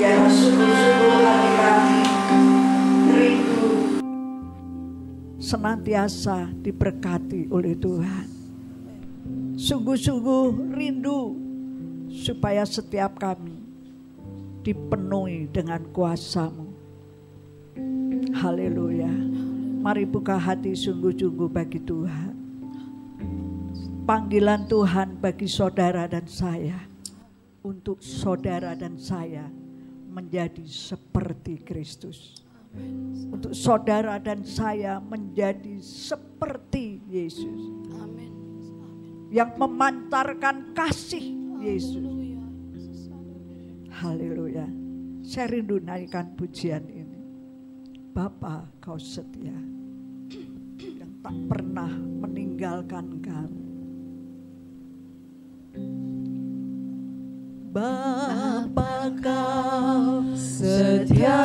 Biar sungguh-sungguh hati kami rindu senantiasa diberkati oleh Tuhan. Sungguh-sungguh rindu supaya setiap kami dipenuhi dengan kuasa-Mu. Haleluya. Mari buka hati sungguh-sungguh bagi Tuhan. Panggilan Tuhan bagi saudara dan saya, untuk saudara dan saya menjadi seperti Kristus. Untuk saudara dan saya menjadi seperti Yesus. Amin. Yang memancarkan kasih Yesus. Haleluya. Saya rindu naikkan pujian ini. Bapa, Kau setia, yang tak pernah meninggalkan kami. Bapa, Kau setia,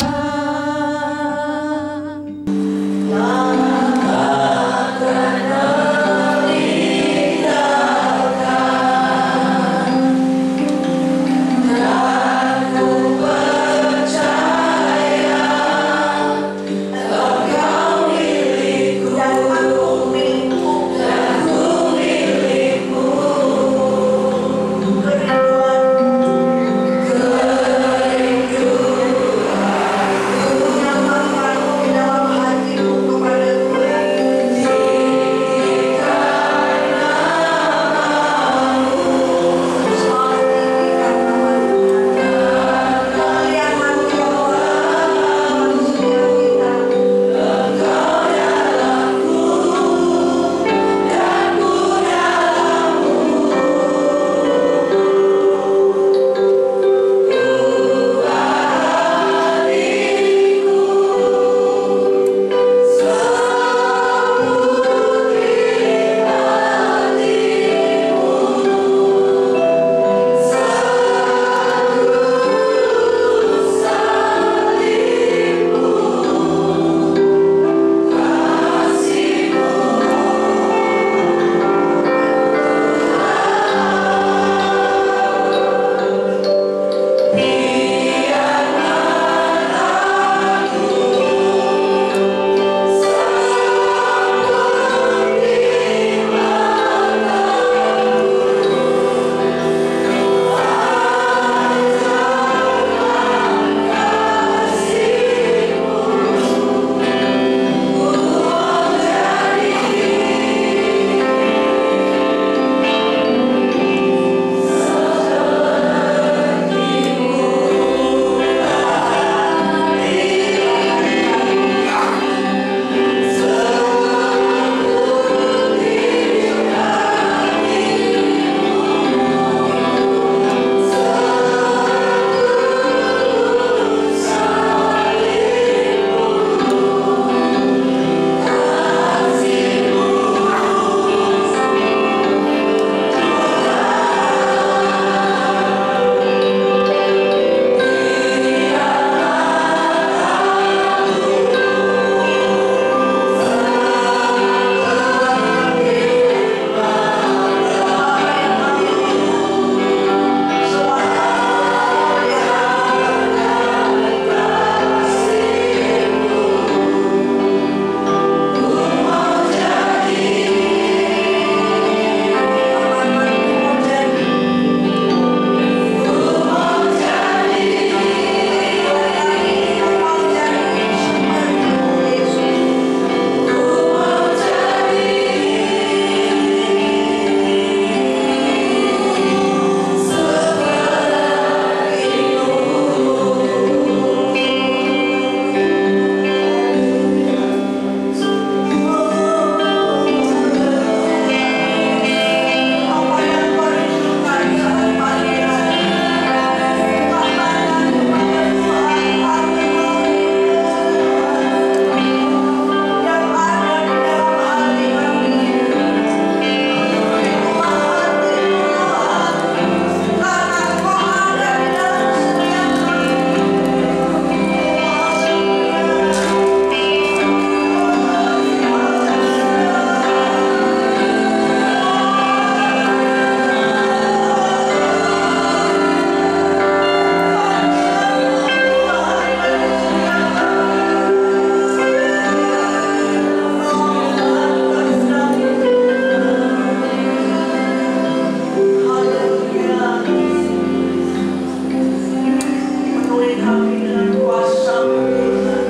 kami dengan kuasa-Mu Tuhan.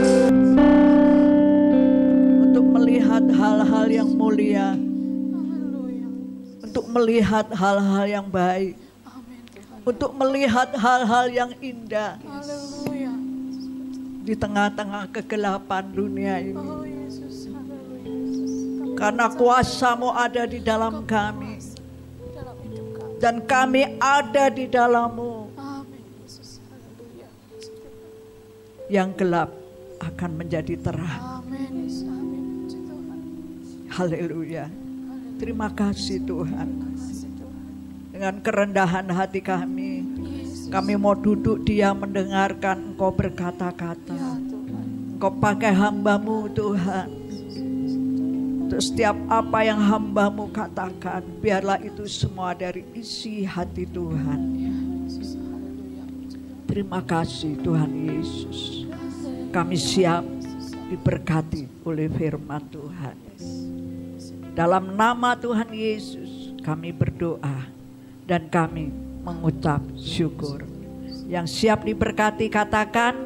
Untuk melihat hal-hal yang mulia, untuk melihat hal-hal yang baik, untuk melihat hal-hal yang indah di tengah-tengah kegelapan dunia ini. Karena kuasa-Mu ada di dalam kami, dan kami ada di dalam-Mu. Yang gelap akan menjadi terang. Haleluya. Terima kasih Tuhan. Dengan kerendahan hati kami mau duduk diam mendengarkan Engkau berkata-kata. Engkau pakai hamba-Mu Tuhan. Untuk setiap apa yang hamba-Mu katakan, biarlah itu semua dari isi hati Tuhan. Terima kasih Tuhan Yesus. Kami siap diberkati oleh firman Tuhan. Dalam nama Tuhan Yesus kami berdoa dan kami mengucap syukur. Yang siap diberkati katakan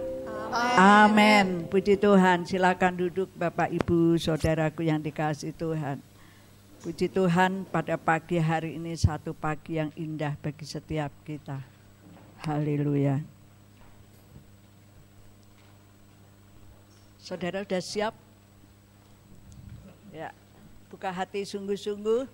amin. Puji Tuhan. Silakan duduk Bapak Ibu Saudaraku yang dikasihi Tuhan. Puji Tuhan, pada pagi hari ini satu pagi yang indah bagi setiap kita. Haleluya. Saudara sudah siap? Ya, buka hati sungguh-sungguh.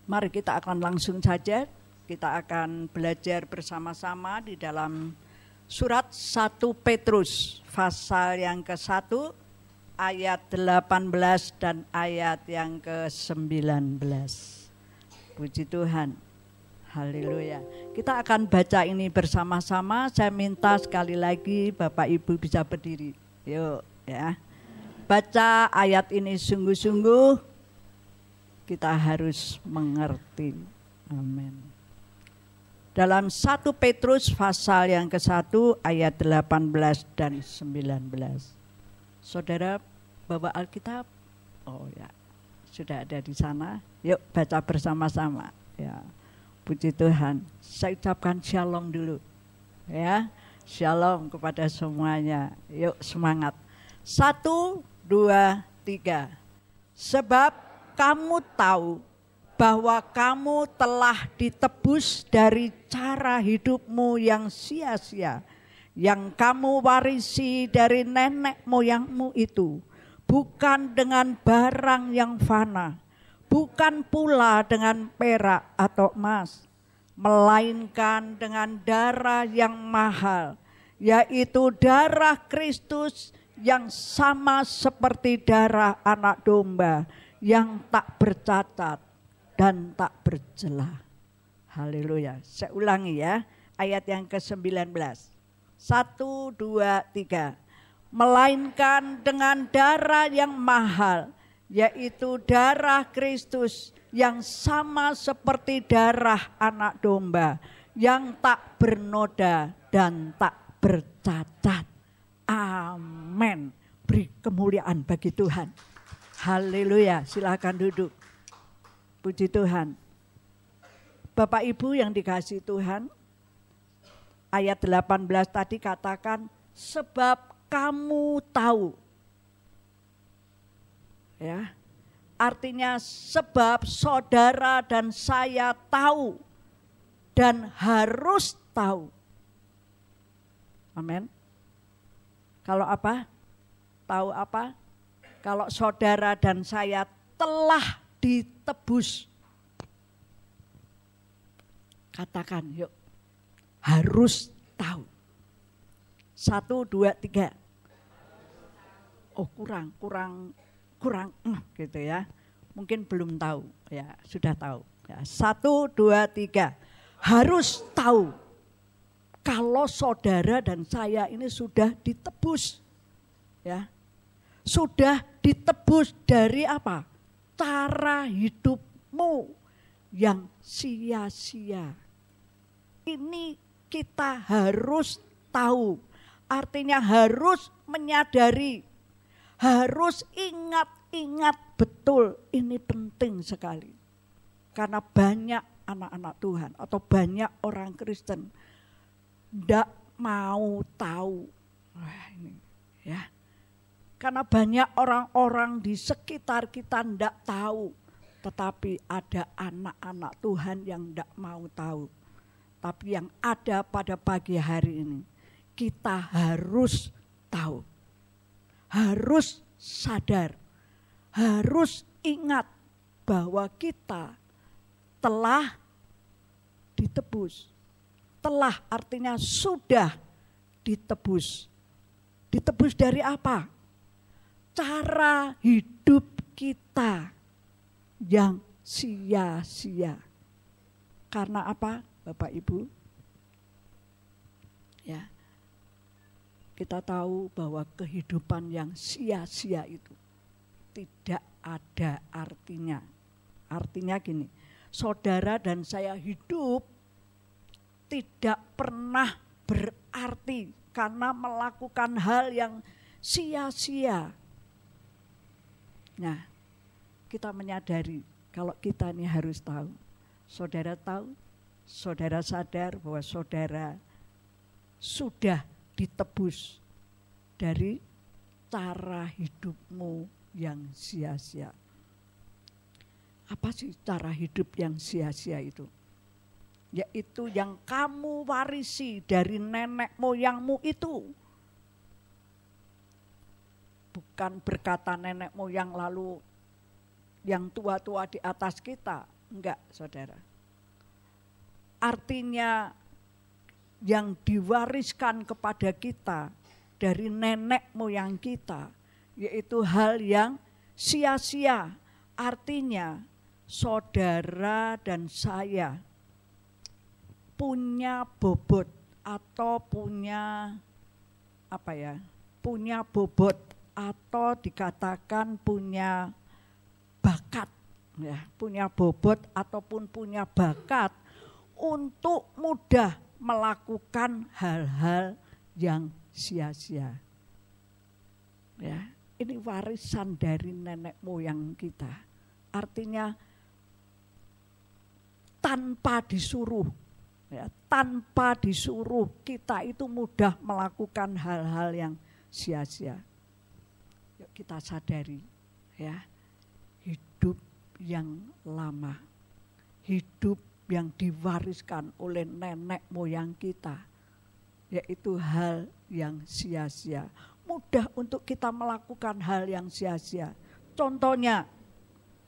Mari kita akan langsung saja, kita akan belajar bersama-sama di dalam surat 1 Petrus pasal yang ke-1 ayat 18 dan ayat yang ke-19. Puji Tuhan. Haleluya. Kita akan baca ini bersama-sama. Saya minta sekali lagi Bapak Ibu bisa berdiri. Yuk ya. Baca ayat ini sungguh-sungguh. Kita harus mengerti. Amin. Dalam 1 Petrus pasal yang ke-1 ayat 18 dan 19. Saudara bawa Alkitab? Oh ya, sudah ada di sana. Yuk baca bersama-sama. Ya, puji Tuhan. Saya ucapkan shalom dulu. Ya, shalom kepada semuanya. Yuk semangat. 1, 2, 3. Sebab kamu tahu bahwa kamu telah ditebus dari cara hidupmu yang sia-sia, yang kamu warisi dari nenek moyangmu itu, bukan dengan barang yang fana, bukan pula dengan perak atau emas, melainkan dengan darah yang mahal, yaitu darah Kristus yang sama seperti darah anak domba, yang tak bercacat dan tak bercela. Haleluya. Saya ulangi ya, ayat yang ke-19. 1, 2, 3. Melainkan dengan darah yang mahal, yaitu darah Kristus yang sama seperti darah anak domba, yang tak bernoda dan tak bercacat. Amin. Beri kemuliaan bagi Tuhan. Haleluya, silakan duduk. Puji Tuhan. Bapak Ibu yang dikasihi Tuhan, ayat 18 tadi katakan, sebab kamu tahu. Ya, artinya sebab saudara dan saya tahu dan harus tahu. Amin. Kalau apa? Tahu apa? Kalau saudara dan saya telah ditebus. Katakan yuk. Harus tahu. 1, 2, 3. Oh kurang gitu ya. Mungkin belum tahu. Ya sudah tahu. Ya, 1, 2, 3. Harus tahu. Kalau saudara dan saya ini sudah ditebus. Ya. Sudah ditebus dari apa? Cara hidupmu yang sia-sia. Ini kita harus tahu. artinya harus menyadari, harus ingat betul, ini penting sekali. Karena banyak anak-anak Tuhan atau banyak orang Kristen tidak mau tahu. Wah, ini ya. Karena banyak orang-orang di sekitar kita tidak tahu. Tetapi ada anak-anak Tuhan yang tidak mau tahu. Tapi yang ada pada pagi hari ini, kita harus tahu. Harus sadar. Harus ingat bahwa kita telah ditebus. Telah artinya sudah ditebus. Ditebus dari apa? Cara hidup kita yang sia-sia. Karena apa, Bapak Ibu? Ya, kita tahu bahwa kehidupan yang sia-sia itu tidak ada artinya. Artinya gini, saudara dan saya hidup tidak pernah berarti karena melakukan hal yang sia-sia. Nah, kita menyadari kalau kita ini harus tahu. Saudara tahu, saudara sadar bahwa saudara sudah ditebus dari cara hidupmu yang sia-sia. Apa sih cara hidup yang sia-sia itu? Yaitu yang kamu warisi dari nenek moyangmu itu. Bukan berkata nenek moyang lalu yang tua-tua di atas kita. Enggak, saudara. Artinya yang diwariskan kepada kita dari nenek moyang kita, yaitu hal yang sia-sia. Artinya saudara dan saya punya bobot atau punya punya bobot atau dikatakan punya bakat, ya, punya bobot ataupun punya bakat untuk mudah melakukan hal-hal yang sia-sia. Ya, ini warisan dari nenek moyang kita. Artinya tanpa disuruh, ya, tanpa disuruh kita itu mudah melakukan hal-hal yang sia-sia. Yuk kita sadari, ya, hidup yang lama, hidup yang diwariskan oleh nenek moyang kita, yaitu hal yang sia-sia. Mudah untuk kita melakukan hal yang sia-sia. Contohnya,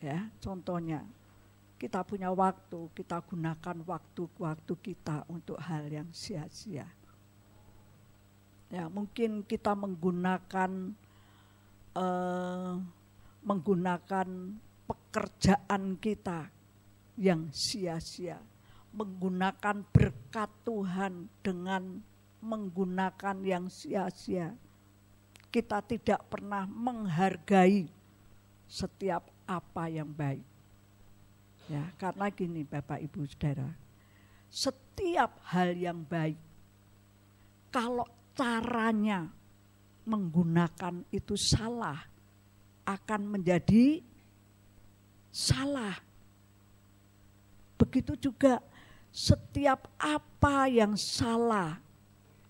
ya, contohnya kita punya waktu, kita gunakan waktu kita untuk hal yang sia-sia. Ya, mungkin kita menggunakan pekerjaan kita yang sia-sia, menggunakan berkat Tuhan dengan menggunakan yang sia-sia. Kita tidak pernah menghargai setiap apa yang baik. Ya, karena gini Bapak Ibu Saudara, setiap hal yang baik, kalau caranya menggunakan itu salah, akan menjadi salah. Begitu juga setiap apa yang salah,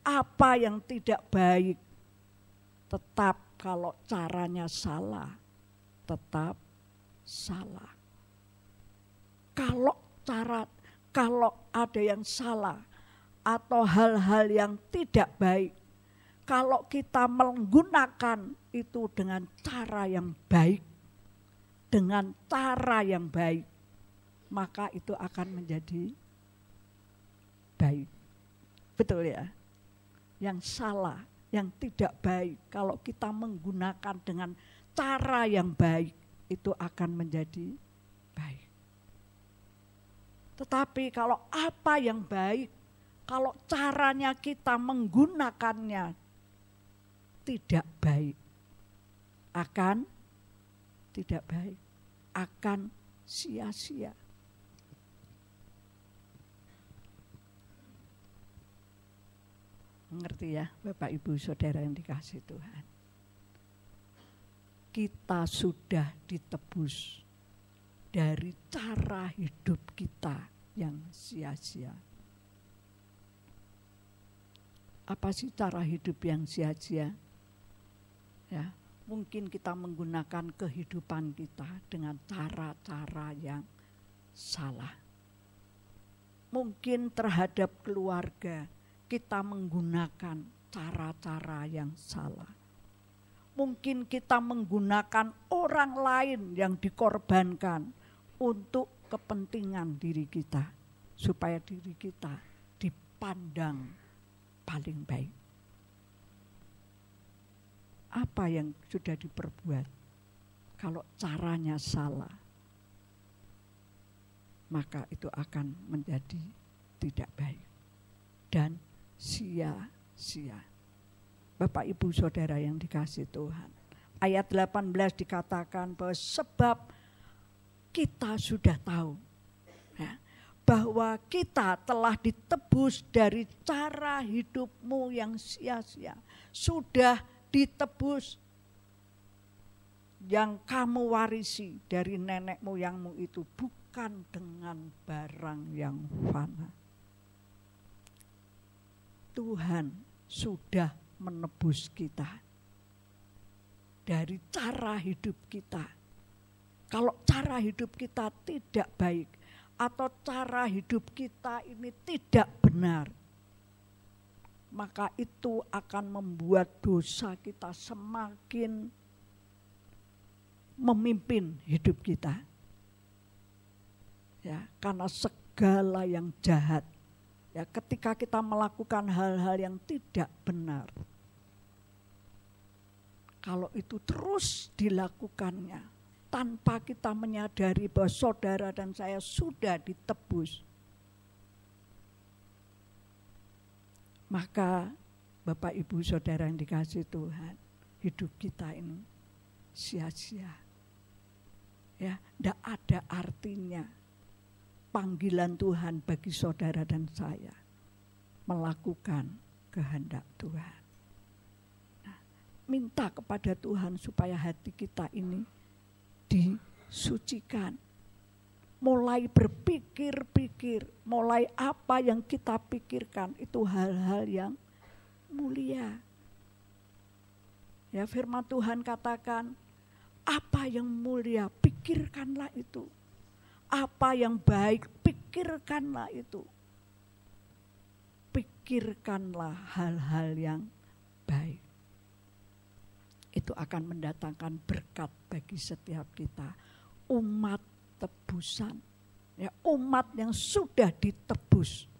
apa yang tidak baik, tetap kalau caranya salah, tetap salah. Kalau ada yang salah atau hal-hal yang tidak baik, kalau kita menggunakan itu dengan cara yang baik, dengan cara yang baik, maka itu akan menjadi baik. Betul ya? Yang salah, yang tidak baik, kalau kita menggunakan dengan cara yang baik, itu akan menjadi baik. Tetapi kalau apa yang baik, kalau caranya kita menggunakannya tidak baik, akan tidak baik, akan sia-sia. Ngerti ya Bapak Ibu Saudara yang dikasihi Tuhan. Kita sudah ditebus dari cara hidup kita yang sia-sia. Apa sih cara hidup yang sia-sia? Ya, mungkin kita menggunakan kehidupan kita dengan cara-cara yang salah. Mungkin terhadap keluarga kita menggunakan cara-cara yang salah. Mungkin kita menggunakan orang lain yang dikorbankan untuk kepentingan diri kita, supaya diri kita dipandang paling baik. Apa yang sudah diperbuat? Kalau caranya salah, maka itu akan menjadi tidak baik dan sia-sia. Bapak Ibu Saudara yang dikasihi Tuhan. Ayat 18 dikatakan bahwa sebab kita sudah tahu ya, bahwa kita telah ditebus dari cara hidupmu yang sia-sia. Sudah ditebus. Yang kamu warisi dari nenek moyangmu itu bukan dengan barang yang fana. Tuhan sudah menebus kita dari cara hidup kita. Kalau cara hidup kita tidak baik atau cara hidup kita ini tidak benar, maka itu akan membuat dosa kita semakin memimpin hidup kita. Ya, karena segala yang jahat, ya, ketika kita melakukan hal-hal yang tidak benar, kalau itu terus dilakukannya tanpa kita menyadari bahwa saudara dan saya sudah ditebus, maka Bapak Ibu Saudara yang dikasihi Tuhan, hidup kita ini sia-sia. Ya, tidak ada artinya panggilan Tuhan bagi saudara dan saya melakukan kehendak Tuhan. Nah, minta kepada Tuhan supaya hati kita ini disucikan. Mulai berpikir-pikir, mulai apa yang kita pikirkan itu hal-hal yang mulia. Ya, firman Tuhan katakan, apa yang mulia, pikirkanlah itu. Apa yang baik, pikirkanlah itu. Pikirkanlah hal-hal yang baik. Itu akan mendatangkan berkat bagi setiap kita. Umat tebusan. Ya, umat yang sudah ditebus.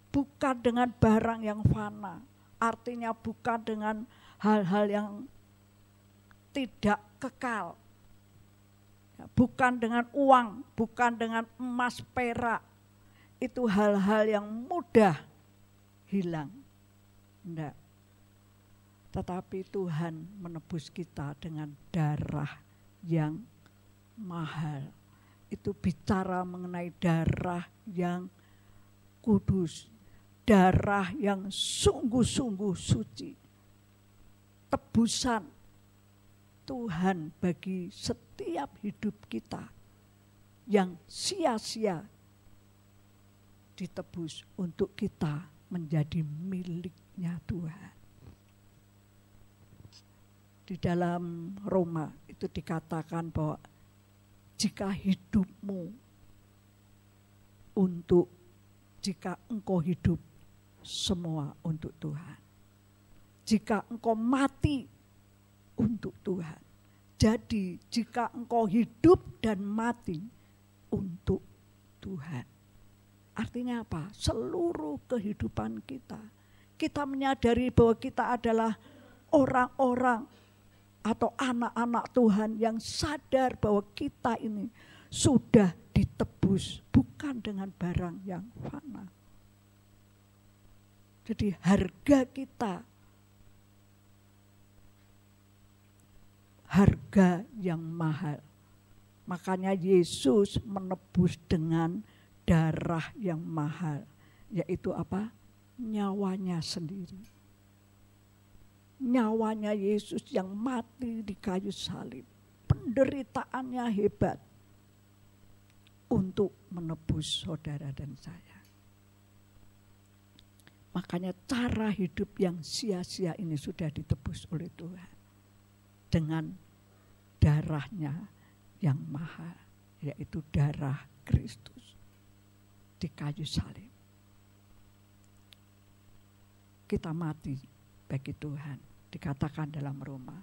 Bukan dengan barang yang fana. Artinya bukan dengan hal-hal yang tidak kekal. Bukan dengan uang, bukan dengan emas perak. Itu hal-hal yang mudah hilang. Enggak. Tetapi Tuhan menebus kita dengan darah yang mahal. Itu bicara mengenai darah yang kudus. Darah yang sungguh-sungguh suci. Tebusan Tuhan bagi setiap hidup kita yang sia-sia ditebus untuk kita menjadi miliknya Tuhan. Di dalam Roma itu dikatakan bahwa jika engkau hidup semua untuk Tuhan. Jika engkau mati untuk Tuhan. Jadi jika engkau hidup dan mati untuk Tuhan. Artinya apa? Seluruh kehidupan kita. Kita menyadari bahwa kita adalah orang-orang atau anak-anak Tuhan yang sadar bahwa kita ini sudah ditebus. Bukan dengan barang yang fana. Jadi harga kita, harga yang mahal. Makanya Yesus menebus dengan darah yang mahal. Yaitu apa? Nyawanya sendiri. nyawanya Yesus yang mati di kayu salib. Penderitaannya hebat untuk menebus saudara dan saya. Makanya cara hidup yang sia-sia ini sudah ditebus oleh Tuhan. Dengan darahnya yang mahal, yaitu darah Kristus di kayu salib. Kita mati bagi Tuhan. Dikatakan dalam Roma,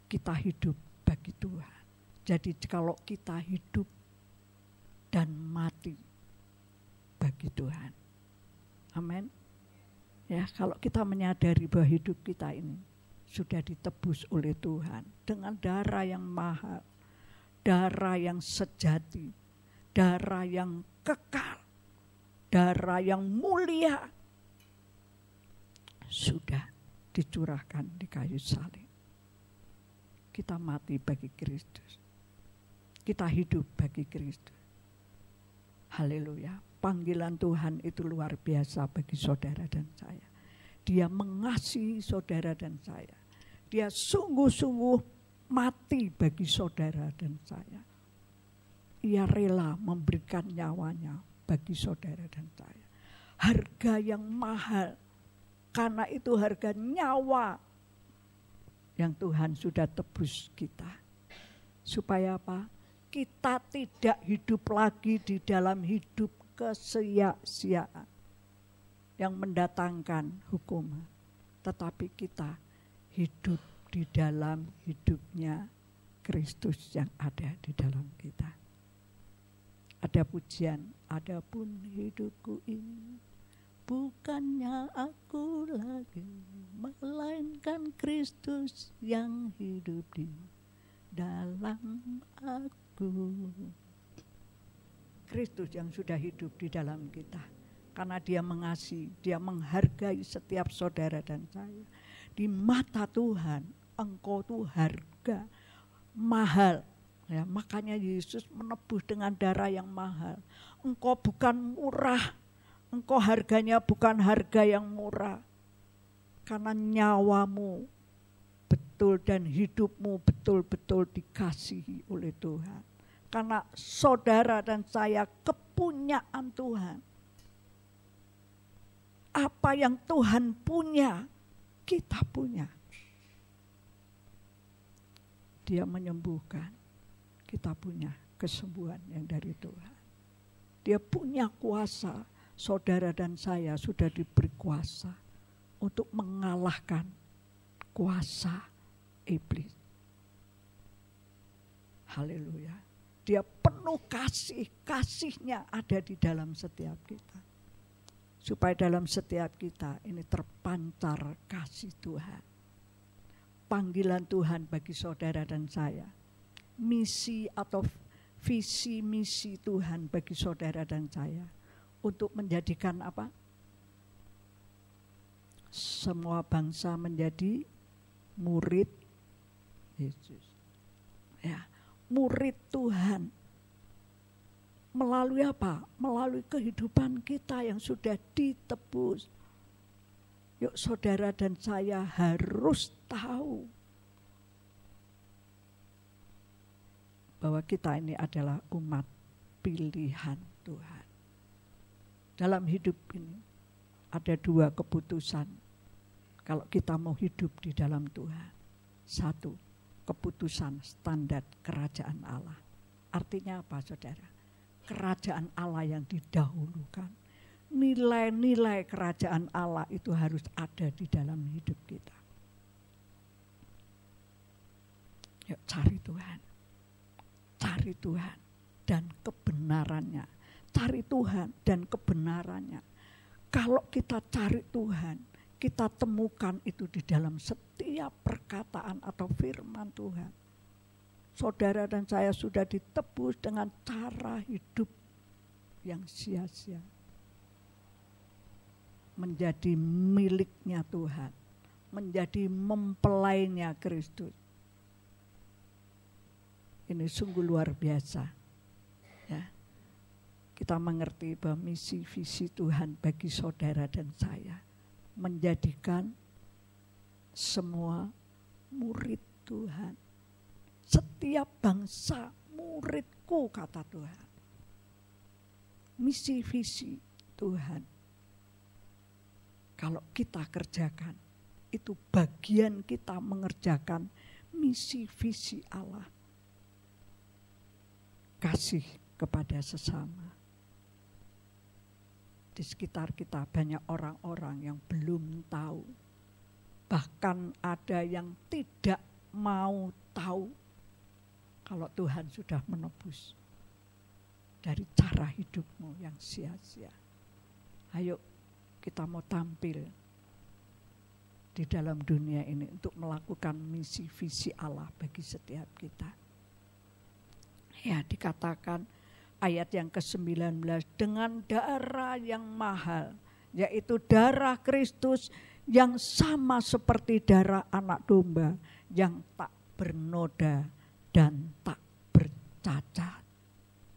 kita hidup bagi Tuhan. Jadi kalau kita hidup dan mati bagi Tuhan. Amin. Ya, kalau kita menyadari bahwa hidup kita ini sudah ditebus oleh Tuhan dengan darah yang mahal, darah yang sejati, darah yang kekal, darah yang mulia, sudah dicurahkan di kayu salib. Kita mati bagi Kristus. Kita hidup bagi Kristus. Haleluya. Panggilan Tuhan itu luar biasa bagi saudara dan saya. Dia mengasihi saudara dan saya. Dia sungguh-sungguh mati bagi saudara dan saya. Ia rela memberikan nyawanya bagi saudara dan saya. Harga yang mahal. Karena itu harga nyawa yang Tuhan sudah tebus kita. Supaya apa? Kita tidak hidup lagi di dalam hidup kesia-siaan yang mendatangkan hukuman. Tetapi kita hidup di dalam hidupnya Kristus yang ada di dalam kita. Ada pujian, adapun hidupku ini bukannya aku lagi, melainkan Kristus yang hidup di dalam aku. Kristus yang sudah hidup di dalam kita. Karena dia mengasihi, dia menghargai setiap saudara dan saya. Di mata Tuhan, engkau tuh harga mahal. Ya, makanya Yesus menebus dengan darah yang mahal. Engkau bukan murah. Engkau harganya bukan harga yang murah. Karena nyawamu betul dan hidupmu betul-betul dikasihi oleh Tuhan. Karena saudara dan saya kepunyaan Tuhan. Apa yang Tuhan punya, kita punya. Dia menyembuhkan, kita punya kesembuhan yang dari Tuhan. Dia punya kuasa, saudara dan saya sudah diberi kuasa untuk mengalahkan kuasa iblis. Haleluya. Dia penuh kasih, kasihnya ada di dalam setiap kita. Supaya dalam setiap kita ini terpancar kasih Tuhan. Panggilan Tuhan bagi saudara dan saya. Misi atau visi misi Tuhan bagi saudara dan saya. Untuk menjadikan apa? Semua bangsa menjadi murid Yesus. Ya. Murid Tuhan. Melalui apa? Melalui kehidupan kita yang sudah ditebus. Yuk saudara dan saya harus tahu bahwa kita ini adalah umat pilihan Tuhan. Dalam hidup ini ada dua keputusan. Kalau kita mau hidup di dalam Tuhan. Satu, keputusan standar kerajaan Allah. Artinya apa saudara? Kerajaan Allah yang didahulukan. Nilai-nilai kerajaan Allah itu harus ada di dalam hidup kita. Yuk cari Tuhan. Cari Tuhan dan kebenarannya. Cari Tuhan dan kebenarannya. Kalau kita cari Tuhan, kita temukan itu di dalam setiap perkataan atau firman Tuhan. Saudara dan saya sudah ditebus dengan cara hidup yang sia-sia. Menjadi miliknya Tuhan. Menjadi mempelainya Kristus. Ini sungguh luar biasa. Ya. Kita mengerti bahwa misi visi Tuhan bagi saudara dan saya. Menjadikan semua murid Tuhan. Setiap bangsa muridku, kata Tuhan. Misi visi Tuhan. Kalau kita kerjakan, itu bagian kita mengerjakan misi visi Allah. Kasih kepada sesama. Di sekitar kita banyak orang-orang yang belum tahu. Bahkan ada yang tidak mau tahu kalau Tuhan sudah menebus dari cara hidupmu yang sia-sia. Ayo kita mau tampil di dalam dunia ini untuk melakukan misi visi Allah bagi setiap kita. Ya, dikatakan ayat yang ke-19, dengan darah yang mahal, yaitu darah Kristus yang sama seperti darah anak domba yang tak bernoda dan tak bercacat.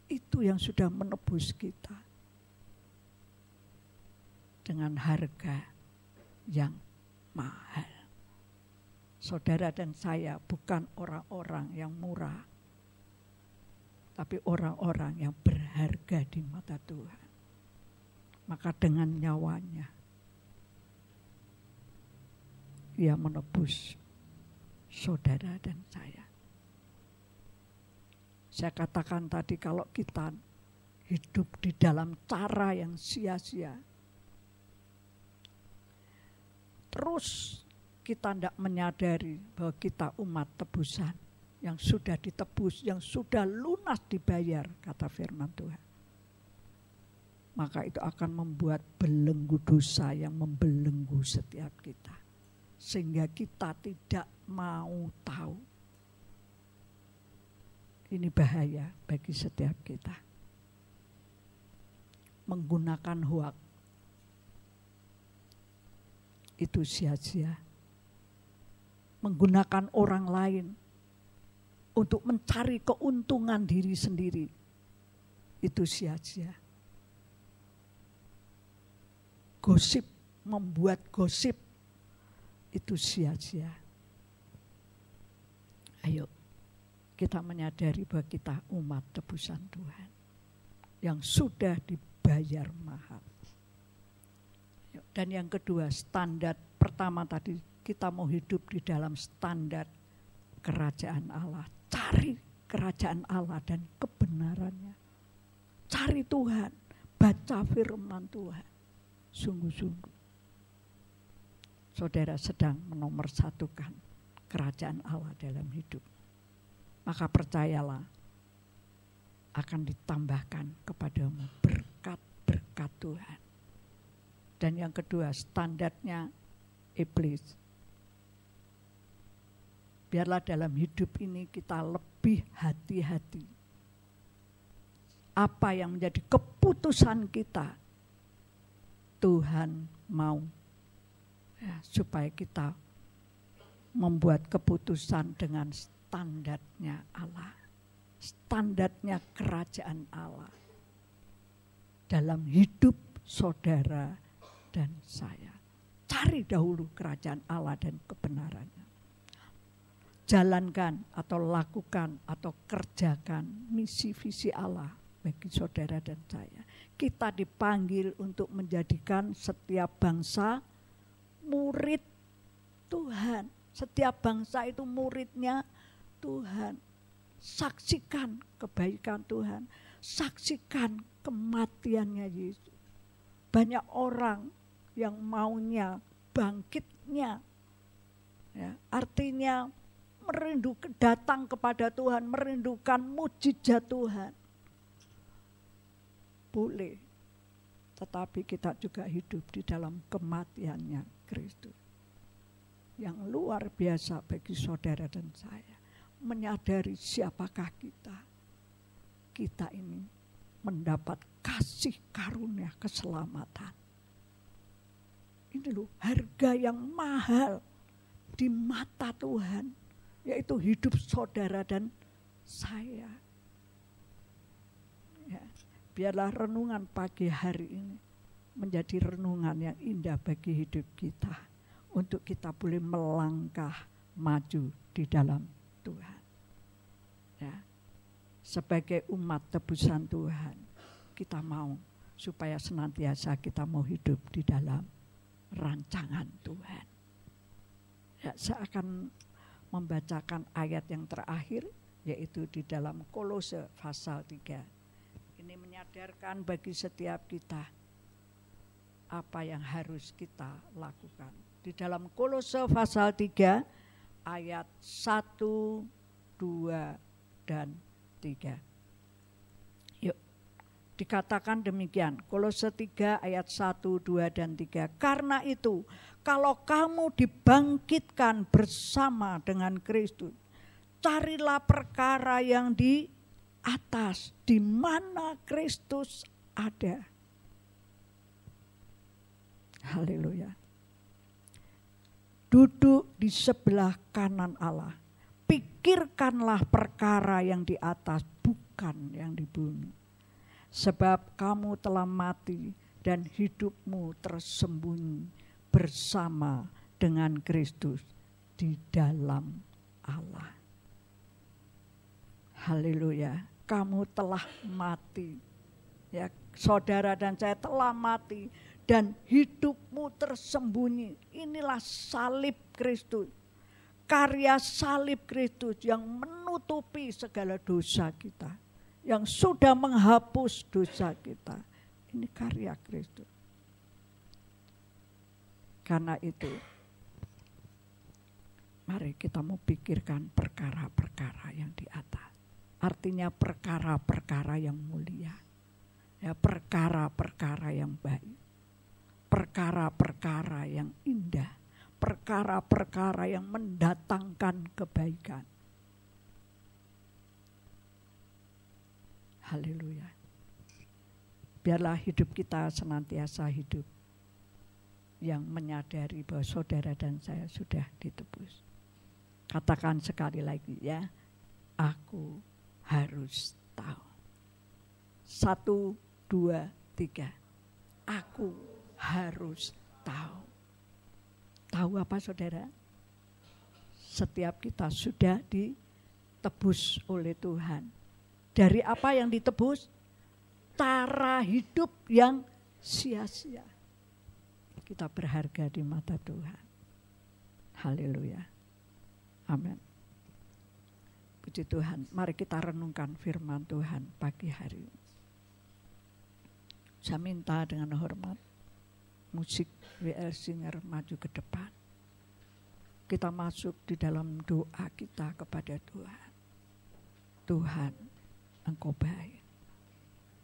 Itu yang sudah menebus kita dengan harga yang mahal. Saudara dan saya bukan orang-orang yang murah, tapi orang-orang yang berharga di mata Tuhan. Maka dengan nyawanya Ia menebus saudara dan saya. Saya katakan tadi, kalau kita hidup di dalam cara yang sia-sia, terus kita tidak menyadari bahwa kita umat tebusan yang sudah ditebus, yang sudah lunas dibayar, kata firman Tuhan. Maka itu akan membuat belenggu dosa yang membelenggu setiap kita. Sehingga kita tidak mau tahu. Ini bahaya bagi setiap kita. Menggunakan hoak itu sia-sia. Menggunakan orang lain untuk mencari keuntungan diri sendiri itu sia-sia. Gosip, membuat gosip itu sia-sia. Ayo kita menyadari bahwa kita umat tebusan Tuhan yang sudah dibayar mahal. Dan yang kedua, standar pertama tadi, kita mau hidup di dalam standar kerajaan Allah. Cari kerajaan Allah dan kebenarannya. Cari Tuhan, baca firman Tuhan. Sungguh-sungguh saudara sedang menomorsatukan kerajaan Allah dalam hidup. Maka percayalah, akan ditambahkan kepadamu berkat-berkat Tuhan. Dan yang kedua, standarnya iblis. Biarlah dalam hidup ini kita lebih hati-hati. Apa yang menjadi keputusan kita, Tuhan mau ya, supaya kita membuat keputusan dengan standarnya Allah. Standarnya kerajaan Allah. Dalam hidup saudara dan saya. Cari dahulu kerajaan Allah dan kebenarannya. Jalankan atau lakukan atau kerjakan misi visi Allah bagi saudara dan saya. Kita dipanggil untuk menjadikan setiap bangsa murid Tuhan. Setiap bangsa itu muridnya Tuhan. Saksikan kebaikan Tuhan. Saksikan kematiannya Yesus. Banyak orang yang maunya bangkitnya. Ya, artinya merindukan, datang kepada Tuhan, merindukan mujizat Tuhan. Boleh. Tetapi kita juga hidup di dalam kematiannya Kristus. Yang luar biasa bagi saudara dan saya. Menyadari siapakah kita. Kita ini mendapat kasih karunia keselamatan. Ini loh harga yang mahal di mata Tuhan. Yaitu hidup saudara dan saya. Ya, biarlah renungan pagi hari ini menjadi renungan yang indah bagi hidup kita. untuk kita boleh melangkah maju di dalam Tuhan. Ya. Sebagai umat tebusan Tuhan, kita mau supaya senantiasa kita mau hidup di dalam rancangan Tuhan. Ya, saya akan membacakan ayat yang terakhir, yaitu di dalam Kolose pasal 3. Ini menyadarkan bagi setiap kita apa yang harus kita lakukan. Di dalam Kolose pasal 3 ayat 1, 2, dan 3. Yuk, dikatakan demikian. Kolose 3 ayat 1, 2, dan 3. Karena itu, kalau kamu dibangkitkan bersama dengan Kristus, carilah perkara yang di atas, di mana Kristus ada. Haleluya. Duduk di sebelah kanan Allah. Pikirkanlah perkara yang di atas, bukan yang di bumi. Sebab kamu telah mati dan hidupmu tersembunyi bersama dengan Kristus di dalam Allah. Haleluya. Kamu telah mati. Ya, saudara dan saya telah mati dan hidupmu tersembunyi. Inilah salib Kristus. Karya salib Kristus yang menutupi segala dosa kita. Yang sudah menghapus dosa kita. Ini karya Kristus. Karena itu, mari kita mau pikirkan perkara-perkara yang di atas. Artinya perkara-perkara yang mulia. Ya, perkara-perkara yang baik. Perkara-perkara yang indah. Perkara-perkara yang mendatangkan kebaikan. Haleluya. Biarlah hidup kita senantiasa hidup yang menyadari bahwa saudara dan saya sudah ditebus. Katakan sekali lagi ya, aku harus tahu. 1, 2, 3. Aku harus tahu. Tahu apa saudara? Setiap kita sudah ditebus oleh Tuhan. Dari apa yang ditebus? Cara hidup yang sia-sia. Kita berharga di mata Tuhan. Haleluya. Amin. Puji Tuhan. Mari kita renungkan firman Tuhan pagi hari ini. Saya minta dengan hormat musik WL Singer maju ke depan. Kita masuk di dalam doa kita kepada Tuhan. Tuhan, Engkau baik.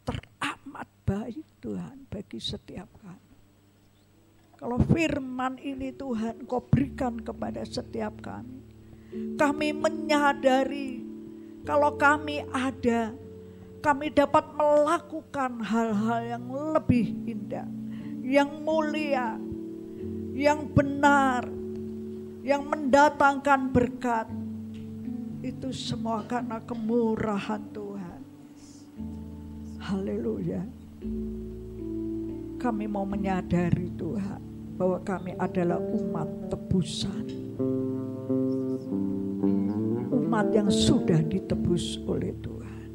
Teramat baik Tuhan bagi setiap kami. Kalau firman ini Tuhan Engkau berikan kepada setiap kami. Kami menyadari kalau kami ada, kami dapat melakukan hal-hal yang lebih indah, yang mulia, yang benar, yang mendatangkan berkat. Itu semua karena kemurahan Tuhan. Haleluya. Kami mau menyadari Tuhan bahwa kami adalah umat tebusan. Umat yang sudah ditebus oleh Tuhan.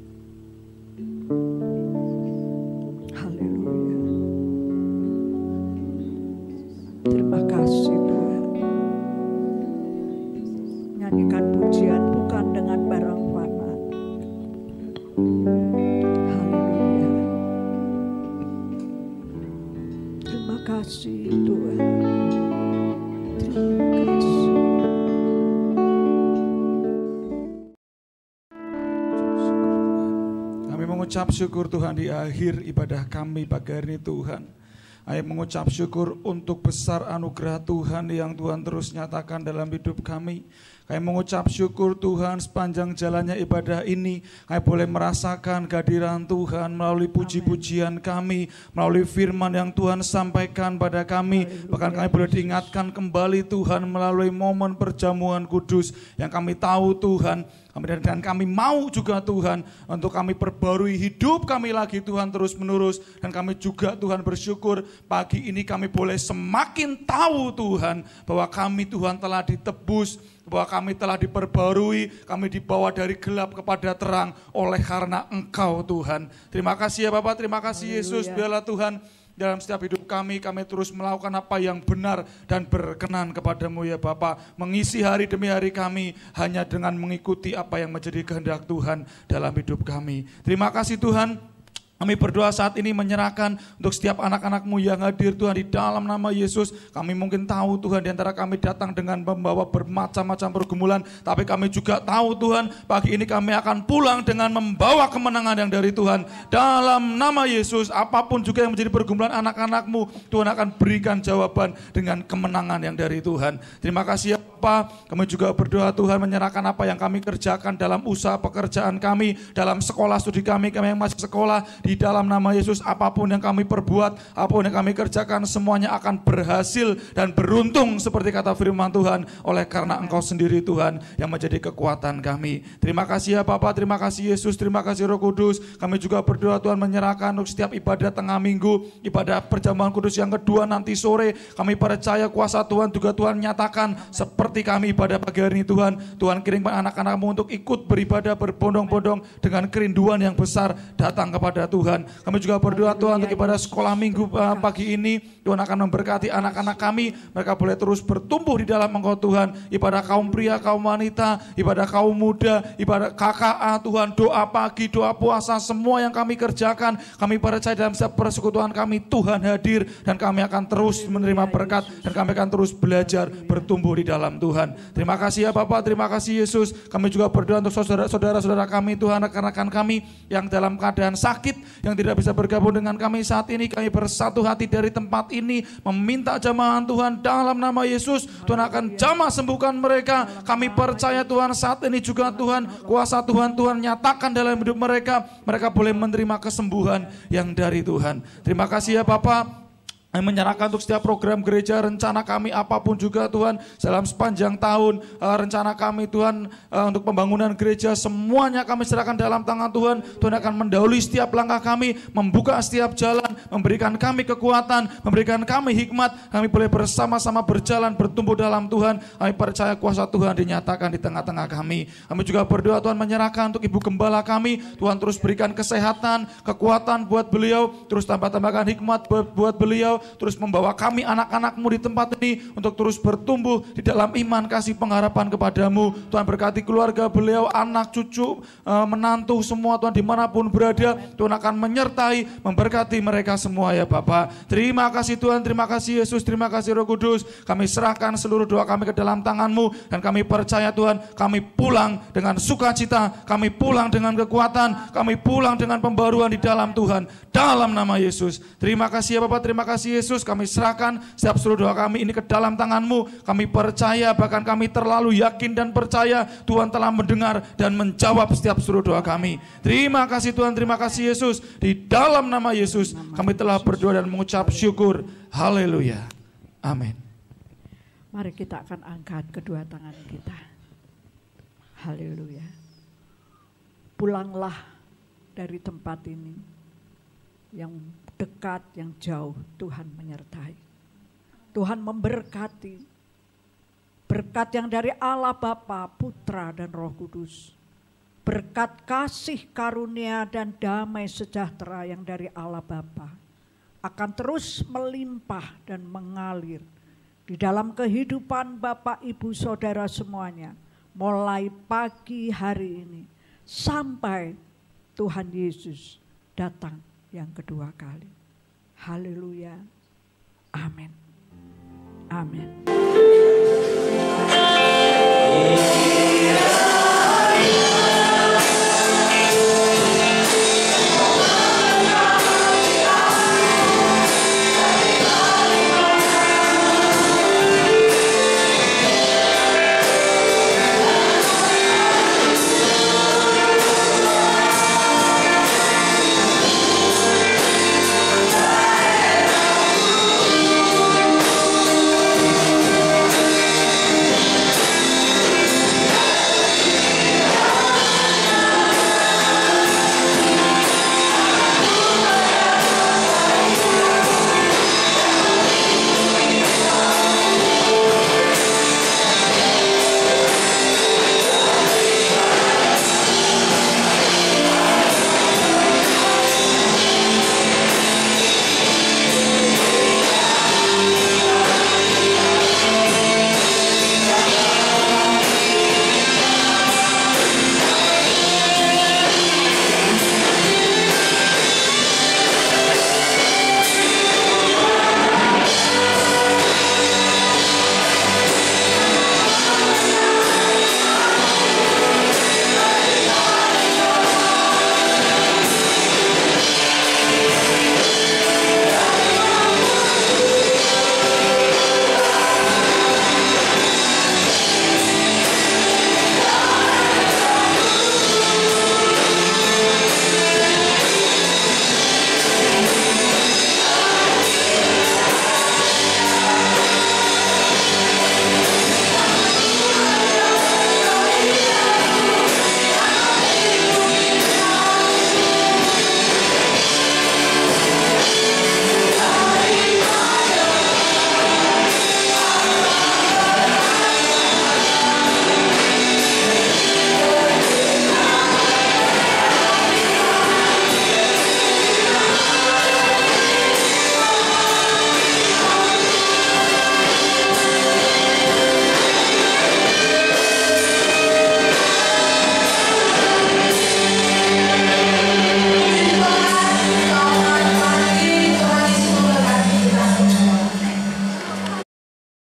Haleluya. Terima kasih Tuhan. Nyanyikan pujian bukan dengan barang fana. Haleluya. Terima kasih Tuhan. Terima kasih. Kami mengucap syukur Tuhan di akhir ibadah kami pagi hari ini Tuhan. Ayo mengucap syukur untuk besar anugerah Tuhan yang Tuhan terus nyatakan dalam hidup kami. Kami mengucap syukur Tuhan sepanjang jalannya ibadah ini. Kami boleh merasakan kehadiran Tuhan melalui puji-pujian kami, melalui firman yang Tuhan sampaikan pada kami. Bahkan kami boleh diingatkan kembali Tuhan melalui momen perjamuan kudus yang kami tahu Tuhan. Dan kami mau juga Tuhan untuk kami perbarui hidup kami lagi Tuhan terus menerus. Dan kami juga Tuhan bersyukur pagi ini kami boleh semakin tahu Tuhan bahwa kami Tuhan telah ditebus, bahwa kami telah diperbarui, kami dibawa dari gelap kepada terang oleh karena Engkau Tuhan. Terima kasih ya Bapak, terima kasih Yesus. Biarlah Tuhan dalam setiap hidup kami terus melakukan apa yang benar dan berkenan kepadamu ya Bapa. Mengisi hari demi hari kami hanya dengan mengikuti apa yang menjadi kehendak Tuhan dalam hidup kami. Terima kasih Tuhan. Kami berdoa saat ini menyerahkan untuk setiap anak-anak-Mu yang hadir Tuhan di dalam nama Yesus. Kami mungkin tahu Tuhan di antara kami datang dengan membawa bermacam-macam pergumulan. Tapi kami juga tahu Tuhan pagi ini kami akan pulang dengan membawa kemenangan yang dari Tuhan. Dalam nama Yesus apapun juga yang menjadi pergumulan anak-anak-Mu, Tuhan akan berikan jawaban dengan kemenangan yang dari Tuhan. Terima kasih ya Bapak. Kami juga berdoa Tuhan menyerahkan apa yang kami kerjakan dalam usaha pekerjaan kami, dalam sekolah studi kami yang masih sekolah. Di dalam nama Yesus apapun yang kami perbuat, apapun yang kami kerjakan semuanya akan berhasil dan beruntung seperti kata firman Tuhan oleh karena Engkau sendiri Tuhan yang menjadi kekuatan kami. Terima kasih ya Bapa, terima kasih Yesus, terima kasih Roh Kudus. Kami juga berdoa Tuhan menyerahkan untuk setiap ibadah tengah minggu, ibadah perjamuan kudus yang kedua nanti sore. Kami percaya kuasa Tuhan juga Tuhan nyatakan seperti kami ibadah pagi hari ini Tuhan. Tuhan kirimkan anak-anak-Mu untuk ikut beribadah berbondong-bondong dengan kerinduan yang besar datang kepada Tuhan. Kami juga berdoa Tuhan untuk ibadah sekolah minggu pagi ini. Tuhan akan memberkati anak-anak kami. Mereka boleh terus bertumbuh di dalam Engkau Tuhan. Ibadah kaum pria, kaum wanita, ibadah kaum muda, ibadah KKA Tuhan. Doa pagi, doa puasa, semua yang kami kerjakan. Kami percaya dalam setiap persekutuan kami Tuhan hadir. Dan kami akan terus menerima berkat. Dan kami akan terus belajar bertumbuh di dalam Tuhan. Terima kasih ya Bapak, terima kasih Yesus. Kami juga berdoa untuk saudara-saudara kami Tuhan, rekan-rekan kami yang dalam keadaan sakit, yang tidak bisa bergabung dengan kami saat ini. Kami bersatu hati dari tempat ini meminta jamahan Tuhan dalam nama Yesus. Tuhan akan jamah sembuhkan mereka. Kami percaya Tuhan saat ini juga Tuhan kuasa Tuhan nyatakan dalam hidup mereka. Mereka boleh menerima kesembuhan yang dari Tuhan. Terima kasih ya Bapak. Menyerahkan untuk setiap program gereja, rencana kami apapun juga Tuhan dalam sepanjang tahun, rencana kami Tuhan untuk pembangunan gereja, semuanya kami serahkan dalam tangan Tuhan. Tuhan akan mendahului setiap langkah kami, membuka setiap jalan, memberikan kami kekuatan, memberikan kami hikmat. Kami boleh bersama-sama berjalan, bertumbuh dalam Tuhan. Kami percaya kuasa Tuhan dinyatakan di tengah-tengah kami. Kami juga berdoa Tuhan menyerahkan untuk Ibu Gembala kami. Tuhan terus berikan kesehatan, kekuatan buat beliau, terus tambahkan hikmat buat beliau, terus membawa kami anak-anak-Mu di tempat ini untuk terus bertumbuh di dalam iman, kasih, pengharapan kepadamu. Tuhan berkati keluarga beliau, anak, cucu, menantu semua Tuhan dimanapun berada. Tuhan akan menyertai, memberkati mereka semua ya Bapak. Terima kasih Tuhan, terima kasih Yesus, terima kasih Roh Kudus. Kami serahkan seluruh doa kami ke dalam tangan-Mu. Dan kami percaya Tuhan, kami pulang dengan sukacita, kami pulang dengan kekuatan, kami pulang dengan pembaruan di dalam Tuhan. Dalam nama Yesus. Terima kasih ya Bapak, terima kasih Yesus. Kami serahkan setiap seluruh doa kami ini ke dalam tangan-Mu. Kami percaya, bahkan kami terlalu yakin dan percaya Tuhan telah mendengar dan menjawab setiap seluruh doa kami. Terima kasih Tuhan, terima kasih Yesus. Di dalam nama Yesus kami telah berdoa dan mengucap syukur. Haleluya. Amin. Mari kita akan angkat kedua tangan kita. Haleluya. Pulanglah dari tempat ini, yang dekat, yang jauh, Tuhan menyertai. Tuhan memberkati. Berkat yang dari Allah Bapa, Putra dan Roh Kudus. Berkat kasih karunia dan damai sejahtera yang dari Allah Bapa akan terus melimpah dan mengalir di dalam kehidupan Bapak, Ibu, Saudara semuanya. Mulai pagi hari ini sampai Tuhan Yesus datang yang kedua kali. Haleluya. Amin. Amin.